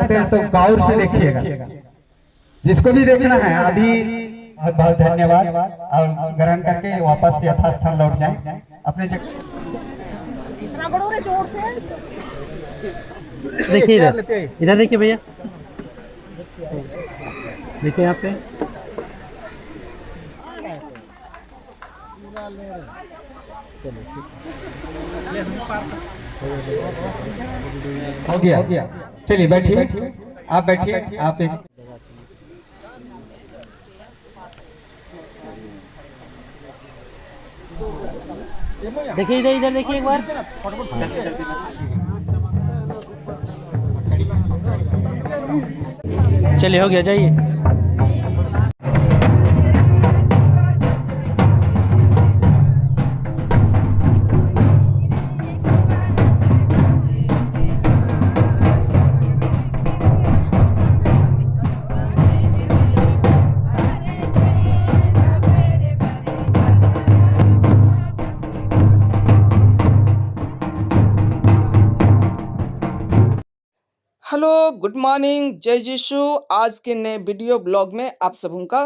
चाहते हैं तो गौर से देखिएगा, जिसको भी देखना है। अभी बहुत बहुत धन्यवाद, और ग्रहण करके वापस यथास्थान लौट जाएं अपने जगह। देखिए इधर देखिए भैया, देखिए यहाँ पे हो गया। चलिए बैठिए, आप बैठिए। आप एक देखिए, इधर देखिए एक बार। चलिए हो गया, जाइए। हेलो, गुड मॉर्निंग, जय यीशु। आज के नए वीडियो ब्लॉग में आप सबों का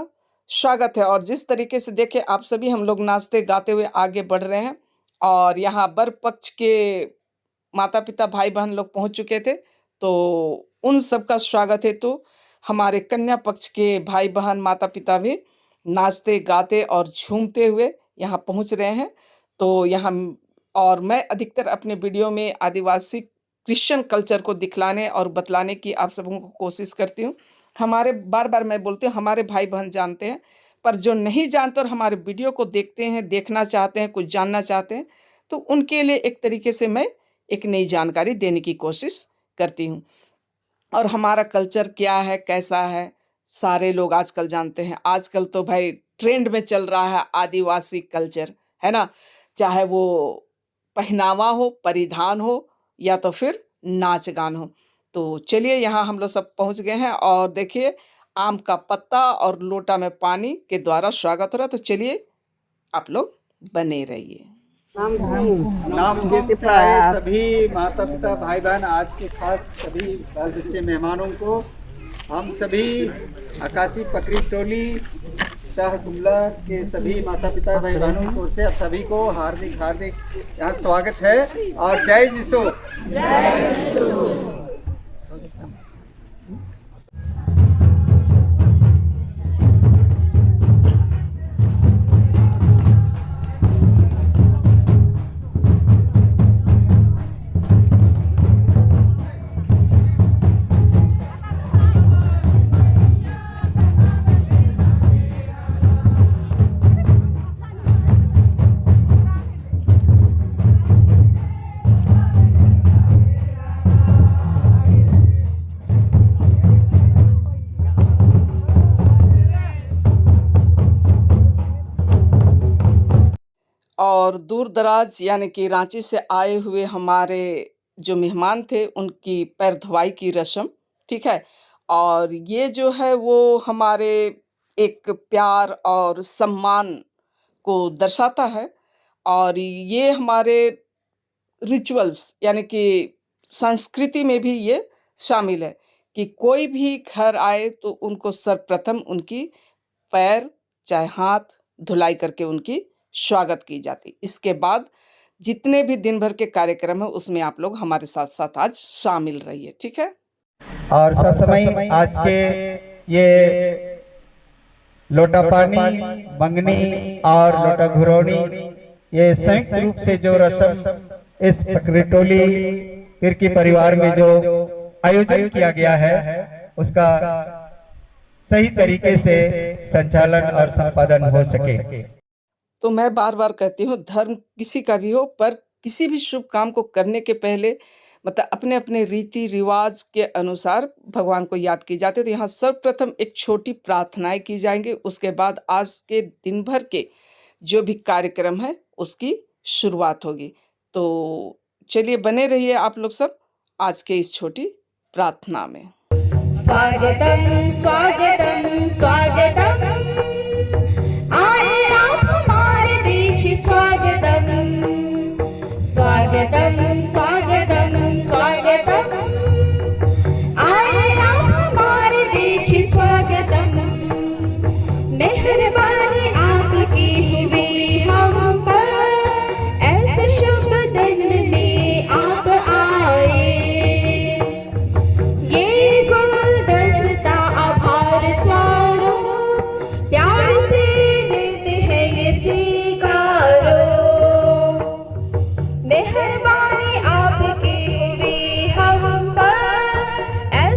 स्वागत है। और जिस तरीके से देखे आप सभी हम लोग नाचते गाते हुए आगे बढ़ रहे हैं, और यहाँ वर पक्ष के माता पिता भाई बहन लोग पहुँच चुके थे, तो उन सब का स्वागत है। तो हमारे कन्या पक्ष के भाई बहन माता पिता भी नाचते गाते और झूमते हुए यहाँ पहुँच रहे हैं। तो यहाँ और मैं अधिकतर अपने वीडियो में आदिवासी क्रिश्चियन कल्चर को दिखलाने और बतलाने की आप सबों को कोशिश करती हूँ। हमारे बार बार मैं बोलती हूँ, हमारे भाई बहन जानते हैं, पर जो नहीं जानते और हमारे वीडियो को देखते हैं, देखना चाहते हैं, कुछ जानना चाहते हैं, तो उनके लिए एक तरीके से मैं एक नई जानकारी देने की कोशिश करती हूँ। और हमारा कल्चर क्या है, कैसा है, सारे लोग आजकल जानते हैं। आजकल तो भाई ट्रेंड में चल रहा है आदिवासी कल्चर, है ना। चाहे वो पहनावा हो, परिधान हो, या तो फिर नाच गान हो। तो चलिए, यहाँ हम लोग सब पहुँच गए हैं, और देखिए आम का पत्ता और लोटा में पानी के द्वारा स्वागत हो रहा है। तो चलिए आप लोग बने रहिए। नाम है सभी माता पिता भाई बहन, आज के खास सभी बाल बच्चे मेहमानों को हम सभी आकाशी पकड़ी टोली शाह कुमला के सभी माता पिता भाई बहनों की ओर से आप सभी को हार्दिक हार्दिक यहाँ स्वागत है, और जय यीशु। और दूर दराज यानी कि रांची से आए हुए हमारे जो मेहमान थे, उनकी पैर धुलाई की रस्म, ठीक है। और ये जो है वो हमारे एक प्यार और सम्मान को दर्शाता है, और ये हमारे रिचुअल्स यानी कि संस्कृति में भी ये शामिल है कि कोई भी घर आए तो उनको सर्वप्रथम उनकी पैर चाहे हाथ धुलाई करके उनकी स्वागत की जाती। इसके बाद जितने भी दिन भर के कार्यक्रम है उसमें आप लोग हमारे साथ साथ आज शामिल रहिए, ठीक है। और सत्समय आज के ये लोटा पानी, मंगनी और लोटा घुरौनी, ये संयुक्त रूप से जो रस्म इस पकड़ीटोली तिर्की परिवार में जो आयोजन किया गया है, उसका सही तरीके से संचालन और संपादन हो सके। तो मैं बार बार कहती हूँ, धर्म किसी का भी हो, पर किसी भी शुभ काम को करने के पहले मतलब अपने अपने रीति रिवाज के अनुसार भगवान को याद की जाती है। तो यहाँ सर्वप्रथम एक छोटी प्रार्थनाएं की जाएंगी, उसके बाद आज के दिन भर के जो भी कार्यक्रम है उसकी शुरुआत होगी। तो चलिए बने रहिए आप लोग सब आज के इस छोटी प्रार्थना में। स्वागतम स्वागतम स्वागतम, आए आप हमारे बीच, स्वागतम स्वागतम स्वागतम स्वागतम, आए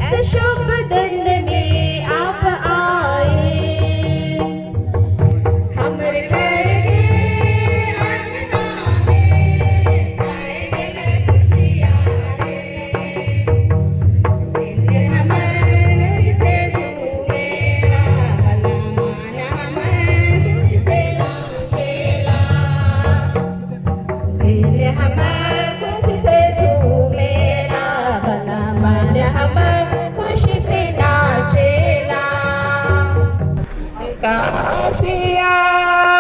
ऐसे शुभ दिन में आप आए, हमरे घर के अंगना में छाए दिल खुशियाँ रे, दिल हमर खुशी से झूमे भला मान हमर खुशी से नाचेला, दिल हमर खुशी से झूमेला भला मान हमर खुशी से नाचेला। कासिया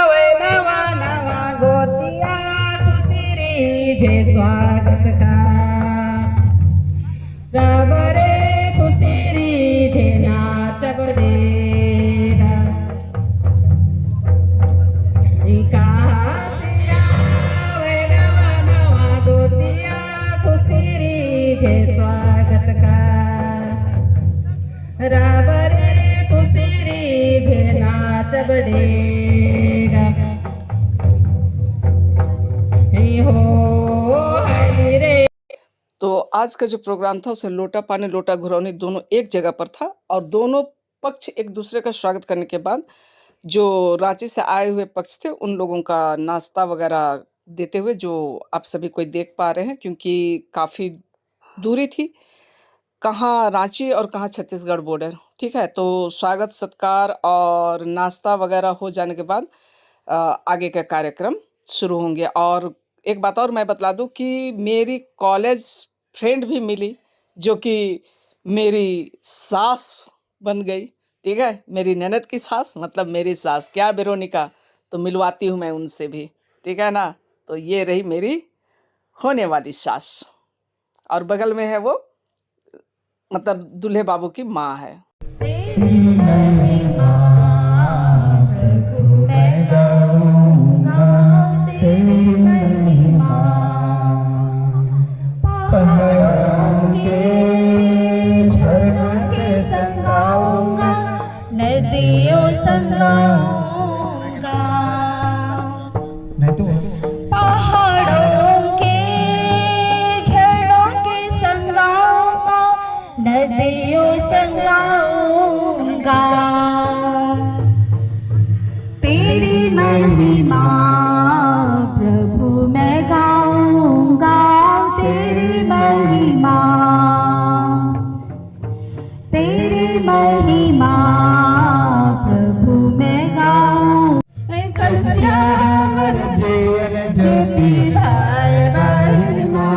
वे नवा नवा गोतिया खुशी जे स्वागत का, रबरे खुशी जे नाचब देगा, कासिया वे नवा नवा गोतिया खुशी जे स्वागत का, रबरे खुशी जे नाचब देगा, हो हरि रे। तो आज का जो प्रोग्राम था उसे लोटा पानी लोटा घुरौनी दोनों एक जगह पर था और दोनों पक्ष एक दूसरे का स्वागत करने के बाद जो रांची से आए हुए पक्ष थे उन लोगों का नाश्ता वगैरह देते हुए जो आप सभी कोई देख पा रहे हैं, क्योंकि काफ़ी दूरी थी, कहाँ रांची और कहाँ छत्तीसगढ़ बॉर्डर, ठीक है। तो स्वागत सत्कार और नाश्ता वगैरह हो जाने के बाद आगे का कार्यक्रम शुरू होंगे। और एक बात और मैं बतला दूं कि मेरी कॉलेज फ्रेंड भी मिली जो कि मेरी सास बन गई, ठीक है, मेरी ननद की सास, मतलब मेरी सास, क्या वेरोनिका, तो मिलवाती हूँ मैं उनसे भी, ठीक है ना। तो ये रही मेरी होने वाली सास और बगल में है वो, मतलब दूल्हे बाबू की माँ है। नदियों संगाऊंगा, पहाड़ों के झरनों के संगाऊंगा, नदियों संगाऊंगा, तेरी महिमा प्रभु मैं गाऊंगा, तेरी महिमा, तेरी महिमा प्रभु मैं गाऊं, कल्याण जीवन ज्योति भाई महिमा,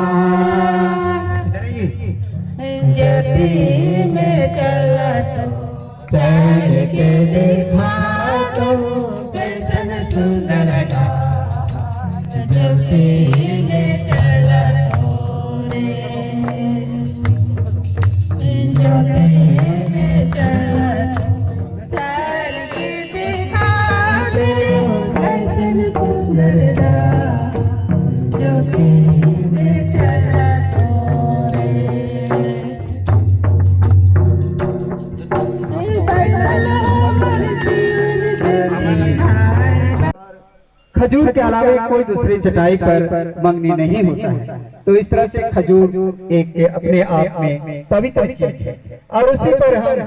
ज्योति में चलत चल के देखा तो कैसन सुंदर का, ज्योति में चलत खजूर के अलावा कोई दूसरी चटाई पर मंगनी नहीं होता है। तो इस तरह से खजूर एक अपने आप में पवित्र चीज है और उसी पर हम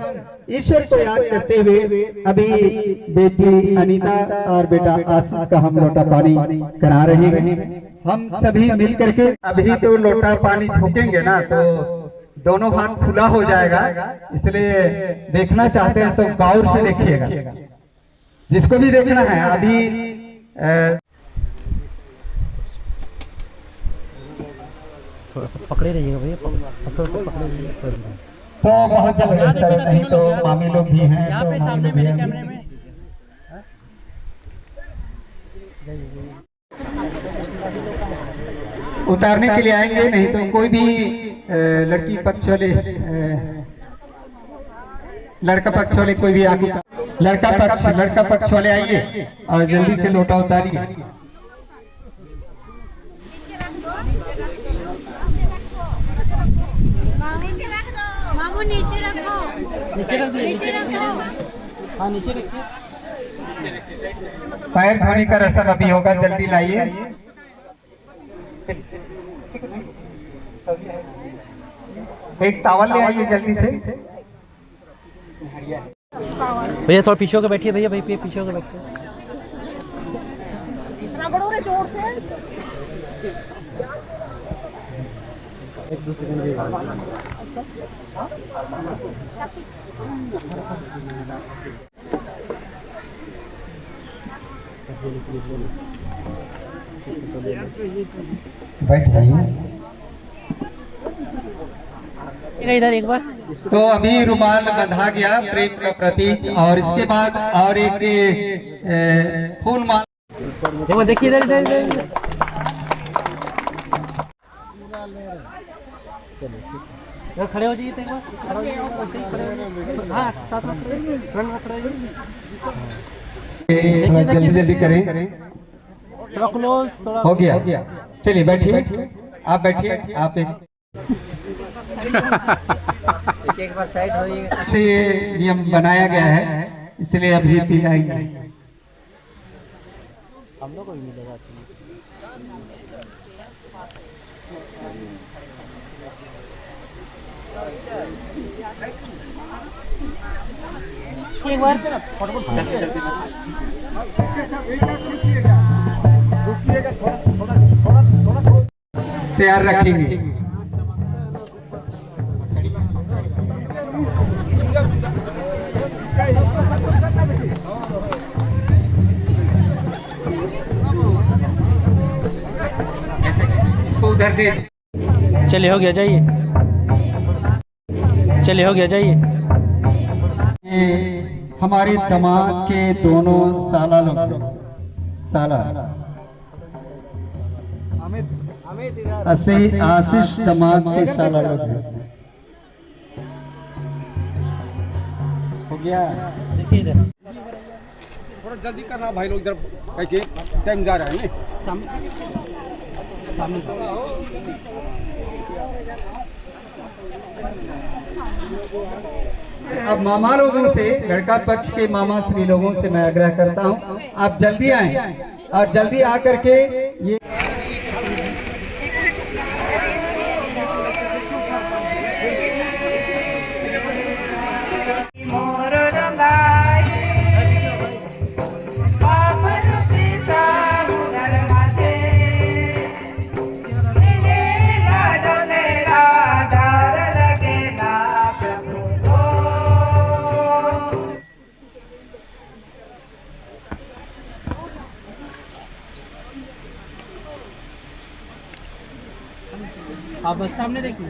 ईश्वर को याद करते हुए अभी बेटी अनीता और बेटा आशीष का हम लोटा पानी करा रहे हैं। हम सभी मिल करके अभी तो लोटा पानी झोंकेंगे ना तो दोनों हाथ खुला हो जाएगा, इसलिए देखना चाहते हैं तो गौर से देखिएगा, जिसको भी देखना है। अभी थोड़ा सा पकड़े रहिएगा भैया, थोड़ा सा पकड़े रहिएगा। तो बहुत जल्द बेहतर, नहीं तो मामी लोग भी हैं, यहाँ पे सामने मेरे कैमरे में उतारने के लिए आएंगे, नहीं तो कोई भी लड़की पक्ष वाले लड़का पक्ष वाले कोई भी आगे, लड़का पक्ष वाले आइए और जल्दी से लोटा उतारिए। मामू नीचे रखो, नीचे रख दीजिए, नीचे रखो। हाँ नीचे रखिए। पैर धोने का रस्म अभी होगा, जल्दी लाइए। एक टावल ले आइए जल्दी से। भैया थोड़ा पीछे होकर बैठिए, भैया भाई पीछे होकर बैठिए। एक दो सेकंड भी बैठ जाइए। इधर एक बार। तो अभी रुमाल बंधा गया प्रेम का प्रतीक, और इसके बाद और एक फूल माला। देखो देखिए इधर इधर इधर। चलो खड़े हो जाइए एक बार, खड़े हो जाइए। हाँ साथ में खड़े हो जाइए। जल्दी जल्दी करें। थोड़ा क्लोज, थोड़ा हो गया। चलिए बैठिए, आप बैठिए। आप एक बार साइड होइए। से ये नियम बनाया गया है, इसलिए अभी पिलाएंगे। हम लोग को भी मिलेगा। एक बार तैयार रखेंगे। इसको उधर दे। चलिए हो गया, जाइए। चलिए हो गया, जाइए। ये हमारे दामाद के दोनों साला लोग, साला आशीष दामाद के साला लोग हैं। हो गया। देखिए इधर थोड़ा जल्दी करना भाई लोग, इधर कैसे टाइम जा रहा है ना। सामने अब मामा लोगों से, लड़का पक्ष के मामा श्री लोगों से मैं आग्रह करता हूं, आप जल्दी आएं और जल्दी आकर के ये आप बस सामने देखिए।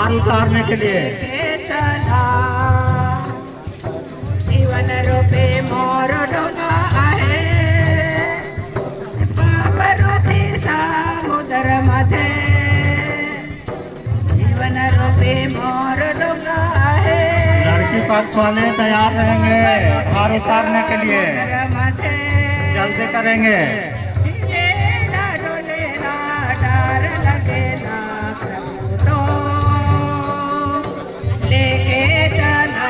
भार उतारने के लिए। जीवन रूपी मोर डोका आहे पाप रूपी समुद्र मध्ये जीवन रूपी मोर डोका आहे। लड़की पक्ष वाले तैयार रहेंगे भार उतारने के लिए, जल्दी करेंगे। डर लगे ना प्रभु तो लेके चला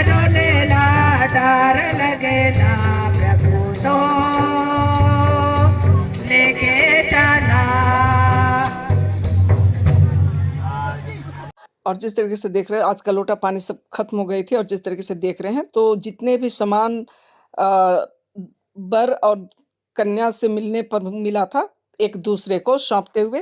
डोलेला डर लगे ना प्रभु तो लेके चला। और जिस तरीके से देख रहे हैं आज का लोटा पानी सब खत्म हो गई थी, और जिस तरीके से देख रहे हैं तो जितने भी सामान वर और कन्या से मिलने पर मिला था एक दूसरे को सौंपते हुए,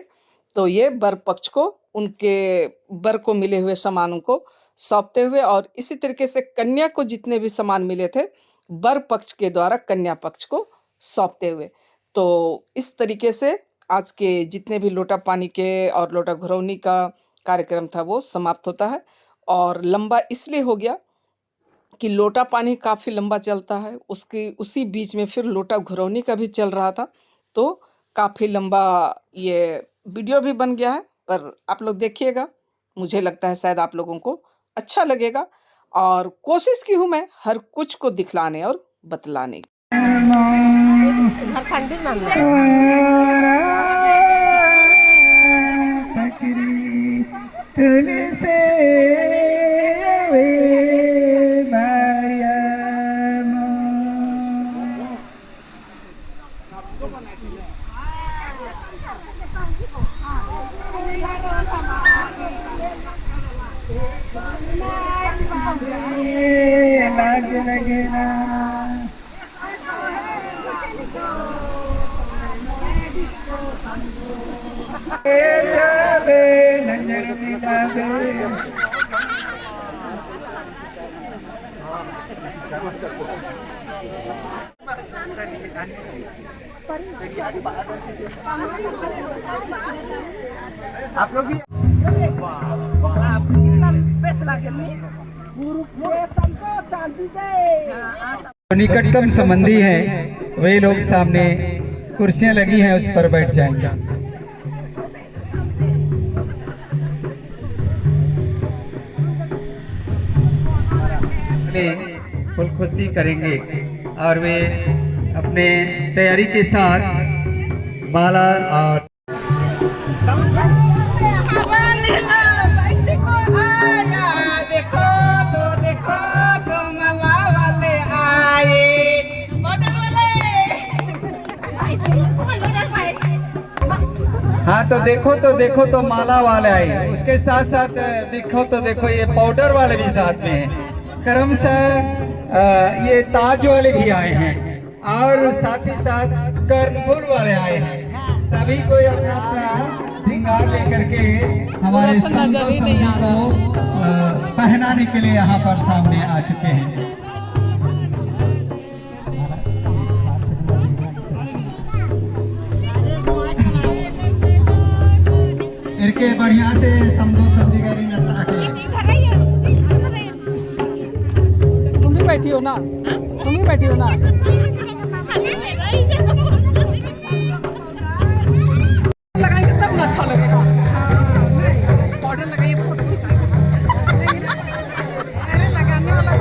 तो ये वर पक्ष को उनके वर को मिले हुए सामानों को सौंपते हुए, और इसी तरीके से कन्या को जितने भी सामान मिले थे वर पक्ष के द्वारा कन्या पक्ष को सौंपते हुए। तो इस तरीके से आज के जितने भी लोटा पानी के और लोटा घुरौनी का कार्यक्रम था वो समाप्त होता है। और लंबा इसलिए हो गया कि लोटा पानी काफ़ी लंबा चलता है, उसी बीच में फिर लोटा घुरौनी का भी चल रहा था, तो काफ़ी लंबा ये वीडियो भी बन गया है। पर आप लोग देखिएगा, मुझे लगता है शायद आप लोगों को अच्छा लगेगा, और कोशिश की हूँ मैं हर कुछ को दिखलाने और बतलाने की। आप लोग भी निकटतम संबंधी हैं वे लोग सामने कुर्सियां लगी हैं उस पर बैठ जाएंगे। फुल खुशी करेंगे और वे अपने तैयारी के साथ माला और हाँ तो देखो तो माला वाले आए, उसके साथ साथ देखो ये पाउडर वाले भी साथ में हैं, क्रमशः ये ताज वाले भी आए हैं और साथ ही साथ कर्णफूल वाले आए हैं। सभी को अपना श्रृंगार लेकर के हमारे संतों को पहनाने के लिए यहाँ पर सामने आ चुके हैं। इनके बढ़िया से समझो समझी तुम भी बैठी हो ना, तुम भी बैठी हो ना। लगाएंगे तब ना अच्छा लगेगा। ऑर्डर लगाइए, फोटो खिंचाएंगे। अरे लगाने वाला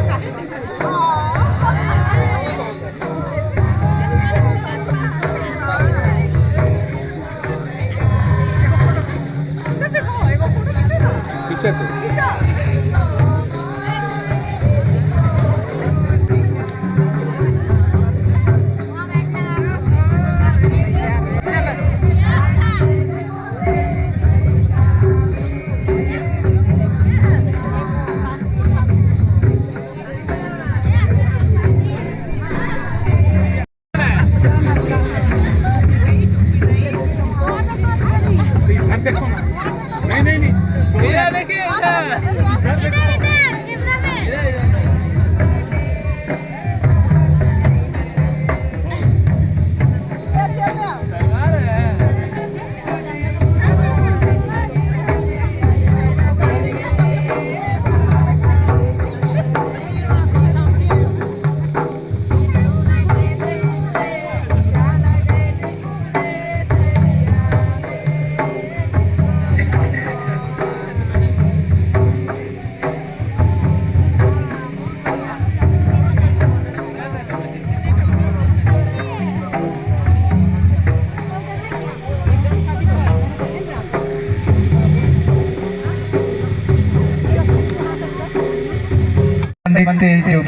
पीछे तो नहीं मेरा देखिए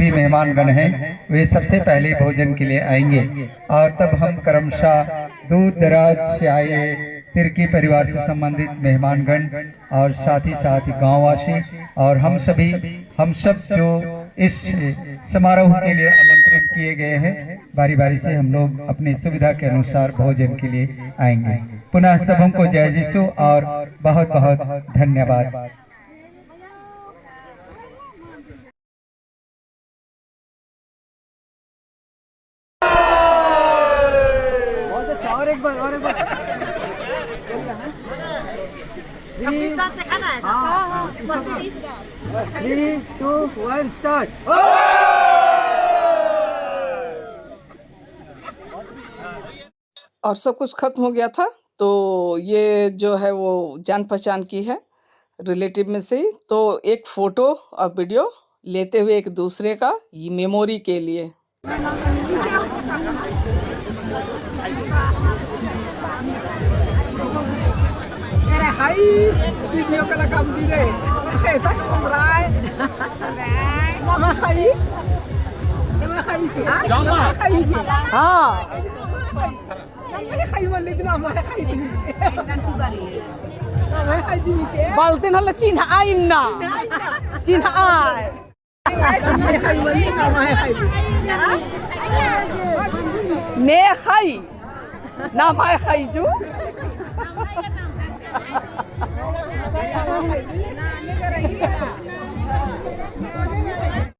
भी मेहमानगण हैं वे सबसे पहले भोजन के लिए आएंगे और तब हम क्रमशः दूर दराज से आए तिरकी परिवार से संबंधित मेहमानगण और साथ ही गांववासी और हम सब जो इस समारोह के लिए आमंत्रित किए गए हैं, बारी बारी से हम लोग अपनी सुविधा के अनुसार भोजन के लिए आएंगे। पुनः सबों को जय यीशु और बहुत बहुत धन्यवाद। और एक बार 26 दांत दिखाना है। हाँ 3, 2, 1 स्टार्ट। और सब कुछ खत्म हो गया था। तो ये जो है वो जान पहचान की है रिलेटिव में से ही, तो एक फ़ोटो और वीडियो लेते हुए एक दूसरे का ये मेमोरी के लिए। Hai, video ka na kam di re. Makita ko kumray. Mama Hai. Mama Hai ki. Mama Hai ki. Ha. Mama Hai wali din Mama Hai din. Mama Hai din ke. Baltin hala China ain na. China ai. Mama Hai wali Mama Hai din. Me Hai. Na Mama Hai ju.